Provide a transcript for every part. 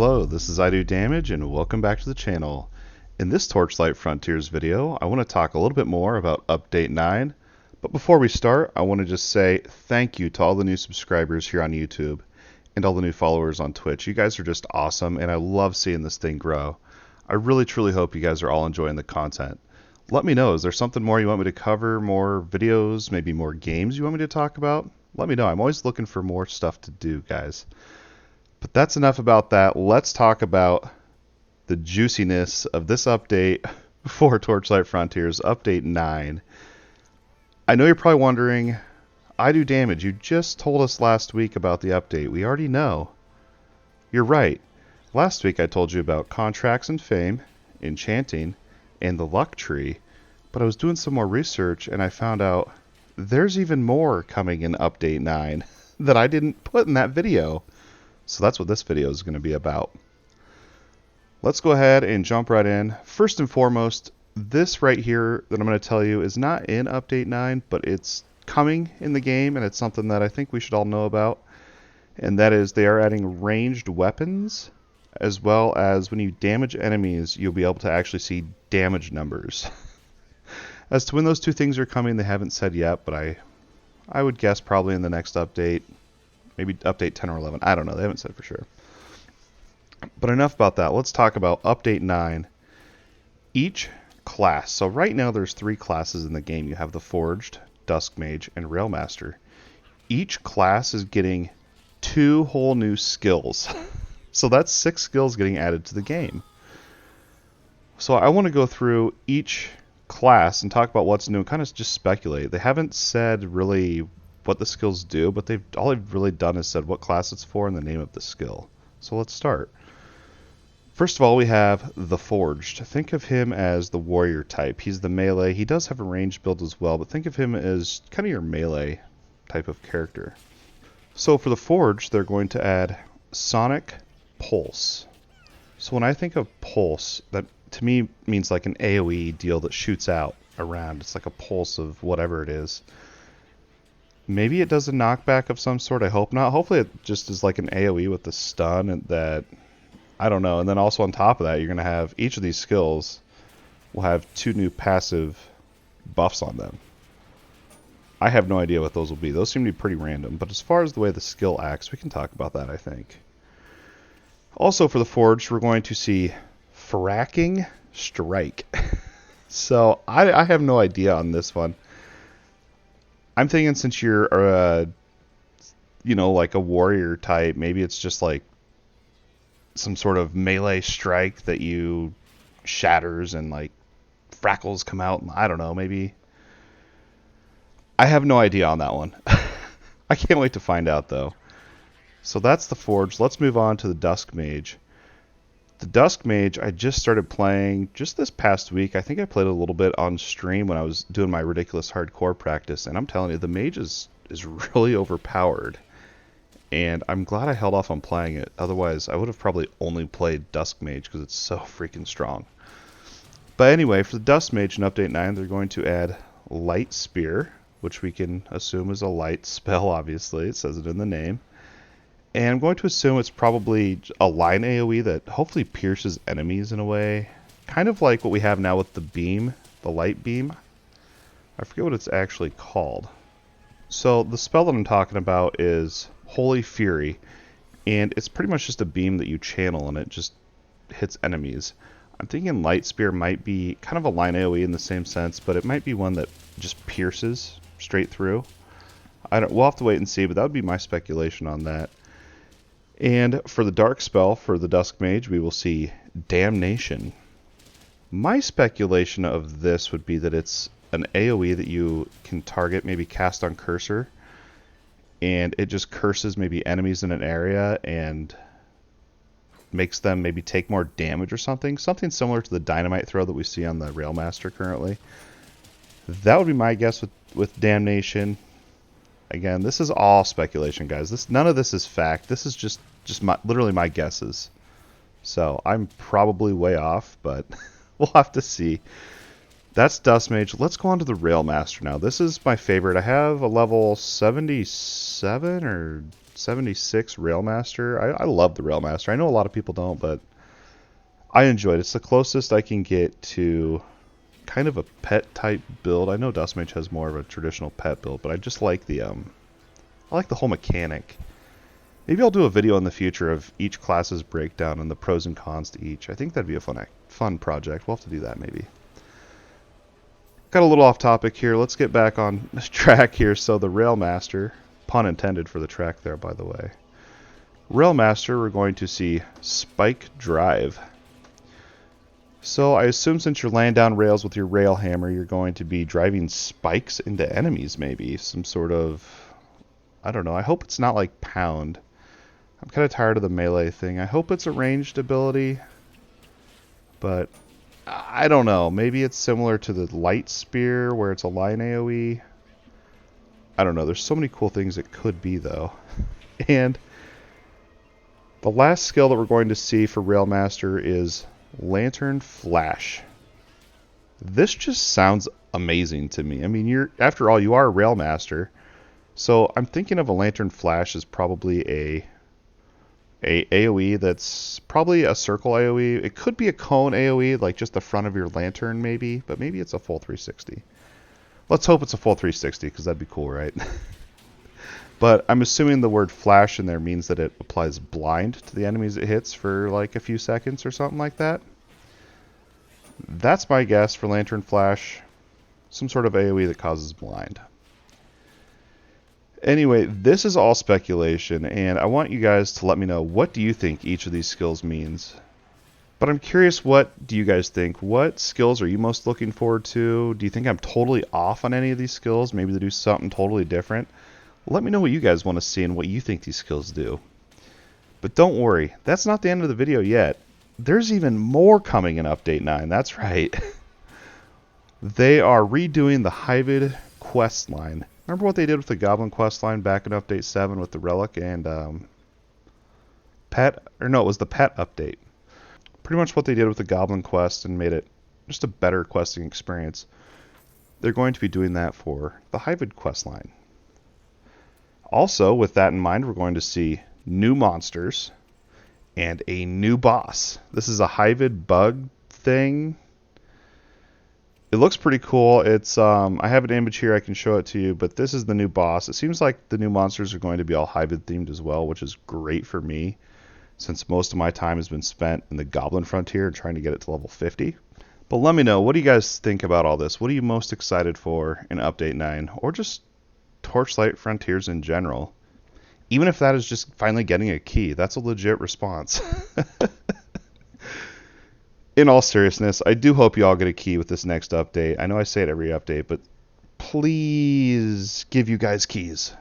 Hello, this is I Do Damage and welcome back to the channel. In this Torchlight Frontiers video, I want to talk a little bit more about Update 9, but before we start, I want to just say thank you to all the new subscribers here on YouTube and all the new followers on Twitch. You guys are just awesome and I love seeing this thing grow. I really truly hope you guys are all enjoying the content. Let me know, is there something more you want me to cover, more videos, maybe more games you want me to talk about? Let me know, I'm always looking for more stuff to do, guys. But that's enough about that. Let's talk about the juiciness of this update for Torchlight Frontiers, Update 9. I know you're probably wondering, I Do Damage, you just told us last week about the update. We already know. You're right. Last week I told you about contracts and fame, enchanting, and the luck tree. But I was doing some more research and I found out there's even more coming in Update 9 that I didn't put in that video. So that's what this video is going to be about. Let's go ahead and jump right in. First and foremost, this right here that I'm going to tell you is not in Update 9, but it's coming in the game, and it's something that I think we should all know about. And that is they are adding ranged weapons, as well as when you damage enemies, you'll be able to actually see damage numbers. As to when those two things are coming, they haven't said yet, but I would guess probably in the next update. Maybe update 10 or 11. I don't know. They haven't said for sure. But enough about that. Let's talk about Update 9. Each class. So right now there's 3 classes in the game. You have the Forged, Dusk Mage, and Railmaster. Each class is getting 2 whole new skills. So that's 6 skills getting added to the game. So I want to go through each class and talk about what's new and kind of just speculate. They haven't said really what the skills do, but all they've really done is said what class it's for and the name of the skill. So let's start. First of all, we have the Forged. Think of him as the warrior type. He's the melee. He does have a ranged build as well, but think of him as kind of your melee type of character. So for the Forged, they're going to add Sonic Pulse. So when I think of Pulse, that to me means like an AoE deal that shoots out around. It's like a pulse of whatever it is. Maybe it does a knockback of some sort. I hope not. Hopefully it just is like an AoE with the stun and that, I don't know. And then also on top of that, you're going to have each of these skills will have 2 new passive buffs on them. I have no idea what those will be. Those seem to be pretty random. But as far as the way the skill acts, we can talk about that, I think. Also for the Forged, we're going to see Fracking Strike. So I have no idea on this one. I'm thinking since you're, like a warrior type, maybe it's just like some sort of melee strike that you shatters and like frackles come out. I don't know, maybe. I have no idea on that one. I can't wait to find out though. So that's the Forge. Let's move on to the Dusk Mage. The Dusk Mage, I just started playing just this past week. I think I played a little bit on stream when I was doing my ridiculous hardcore practice. And I'm telling you, the Mage is really overpowered. And I'm glad I held off on playing it. Otherwise, I would have probably only played Dusk Mage because it's so freaking strong. But anyway, for the Dusk Mage in Update 9, they're going to add Light Spear, which we can assume is a light spell, obviously. It says it in the name. And I'm going to assume it's probably a line AoE that hopefully pierces enemies in a way. Kind of like what we have now with the beam, the light beam. I forget what it's actually called. So the spell that I'm talking about is Holy Fury. And it's pretty much just a beam that you channel and it just hits enemies. I'm thinking Light Spear might be kind of a line AoE in the same sense, but it might be one that just pierces straight through. We'll have to wait and see, but that would be my speculation on that. And for the dark spell, for the Dusk Mage, we will see Damnation. My speculation of this would be that it's an AoE that you can target, maybe cast on cursor, and it just curses maybe enemies in an area and makes them maybe take more damage or something. Something similar to the dynamite throw that we see on the Railmaster currently. That would be my guess with Damnation. Again, this is all speculation, guys. None of this is fact. This is just literally my guesses. So I'm probably way off, but we'll have to see. That's Dusk Mage. Let's go on to the Railmaster now. This is my favorite. I have a level 77 or 76 Railmaster. I love the Railmaster. I know a lot of people don't, but I enjoy it. It's the closest I can get to kind of a pet type build. I know Dusk Mage has more of a traditional pet build, but I just like the I like the whole mechanic. Maybe I'll do a video in the future of each class's breakdown and the pros and cons to each. I think that'd be a fun project. We'll have to do that maybe. Got a little off topic here. Let's get back on track here. So the Railmaster, pun intended for the track there, by the way. Railmaster, we're going to see Spike Drive. So I assume since you're laying down rails with your rail hammer, you're going to be driving spikes into enemies maybe. Some sort of, I don't know. I hope it's not like pound. I'm kind of tired of the melee thing. I hope it's a ranged ability, but I don't know. Maybe it's similar to the light spear where it's a line AoE. I don't know. There's so many cool things it could be though. And the last skill that we're going to see for Railmaster is Lantern Flash. This just sounds amazing to me. I mean, after all, you are a Railmaster. So I'm thinking of a Lantern Flash as probably a AoE that's probably a circle AoE. It could be a cone AoE, like just the front of your lantern maybe, but maybe it's a full 360. Let's hope it's a full 360 because that'd be cool, right? But I'm assuming the word flash in there means that it applies blind to the enemies it hits for like a few seconds or something like that. That's my guess for Lantern Flash. Some sort of AoE that causes blind. Anyway, this is all speculation, and I want you guys to let me know, what do you think each of these skills means? But I'm curious, what do you guys think? What skills are you most looking forward to? Do you think I'm totally off on any of these skills? Maybe they do something totally different? Let me know what you guys want to see and what you think these skills do. But don't worry, that's not the end of the video yet. There's even more coming in Update 9, that's right. They are redoing the Hyvid quest line. Remember what they did with the Goblin quest line back in Update 7 with the Relic and Pet? Or no, it was the Pet update. Pretty much what they did with the Goblin quest and made it just a better questing experience. They're going to be doing that for the Hyvid quest line. Also, with that in mind, we're going to see new monsters and a new boss. This is a Hyvid bug thing. It looks pretty cool. It's I have an image here, I can show it to you, but this is the new boss. It seems like the new monsters are going to be all Hyvid themed as well, which is great for me, since most of my time has been spent in the Goblin Frontier and trying to get it to level 50. But let me know, what do you guys think about all this? What are you most excited for in Update 9, or just Torchlight Frontiers in general? Even if that is just finally getting a key, that's a legit response. In all seriousness, I do hope you all get a key with this next update. I know I say it every update, but please give you guys keys.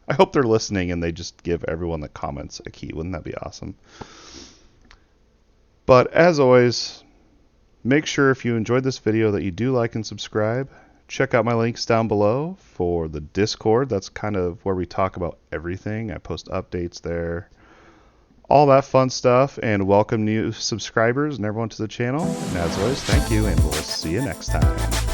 I hope they're listening and they just give everyone that comments a key. Wouldn't that be awesome? But as always, make sure if you enjoyed this video that you do like and subscribe. Check out my links down below for the Discord. That's kind of where we talk about everything. I post updates there. All that fun stuff, and welcome new subscribers and everyone to the channel. And as always, thank you, and we'll see you next time.